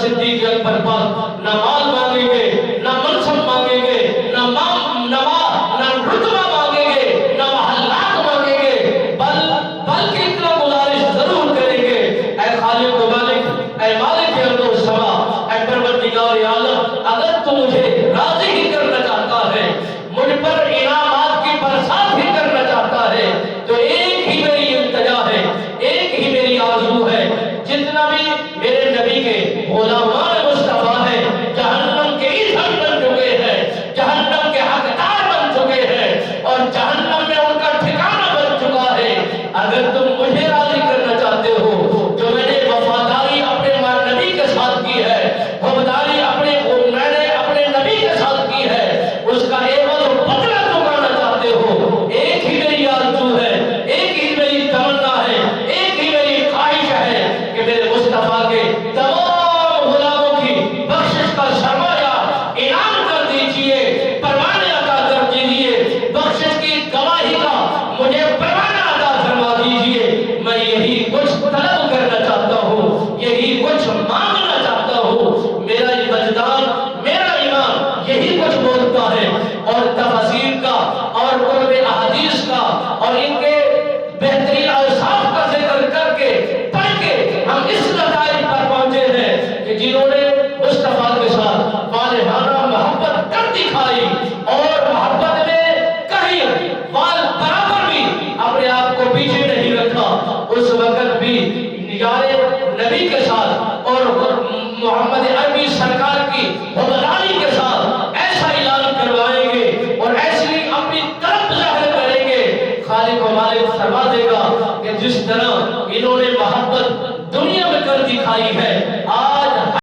صدیق اکبر پاک نہ مال مانگیں گے، نہ منصب مانگیں گے، نہ رتبہ مانگیں گے، نہ محلات مانگیں گے، بلکہ اتنا گزارش ضرور کریں گے، اے خالق و مالک، اے مالک ارض و سما، اے پروردگار عالم، اگر تو مجھے راضی ہی کرنا چاہتا ہے، مجھ پر انعامات کی برسات ہی کرنا چاہتا ہے، تو ایک ہی میری التجا ہے، ایک ہی میری آرزو ہے، جتنا بھی میرے نبی کے غلامان مصطفیٰ ہیں، جہنم کے ایندھن بن چکے ہیں، جہنم کے حقدار بن چکے ہیں، اور جہنم میں ان کا ٹھکانہ بن چکا ہے، اگر تم مجھے راضی کرنا چاہتے ہو، جو میں نے وفاداری اپنے نبی کے ساتھ کی ہے، وفاداری میں نے اپنے نبی کے ساتھ کی ہے، اس کا عوض و بدلہ چکانا چاہتے ہو، ایک ہی میری آرزو ہے، ایک ہی میری تمنا ہے، ایک ہی میری خواہش ہے کہ میرے مصطفیٰ کے تمام غلاموں کی بخشش کا سرمایہ انعام کر دیجئے، پروانہ عطا کر دیجئے، بخشش کی گواہی کا مجھے پروانہ عطا فرما دیجئے، میں یہی کچھ طلب کرنا چاہتا ہوں، یہی کچھ مانگنا چاہتا ہوں، میرا یہ وجدان، میرا ایمان یہی کچھ بولتا ہے، اور تفاسیر کا اور قرب احادیث کا اور ان کے بہترین اوصاف کا ذکر کر کے پڑھ کے ہم اس نتائج پر پہنچے ہیں کہ جنہوں نے مصطفیٰ کے ساتھ والہانہ محبت کر دکھائی، اور محبت میں کہیں وال برابر بھی اپنے آپ کو پیچھے نہیں رکھا، اس وقت بھی یار نبی کے ساتھ اور محمد عربی سرکار کی وفاداری کے ساتھ ایسا اعلان کروائیں گے اور ایسی اپنی طرف ظاہر کریں گے، خالق و مالک فرما دے گا کہ جس طرح انہوں نے محبت دنیا میں کر دکھائی ہے،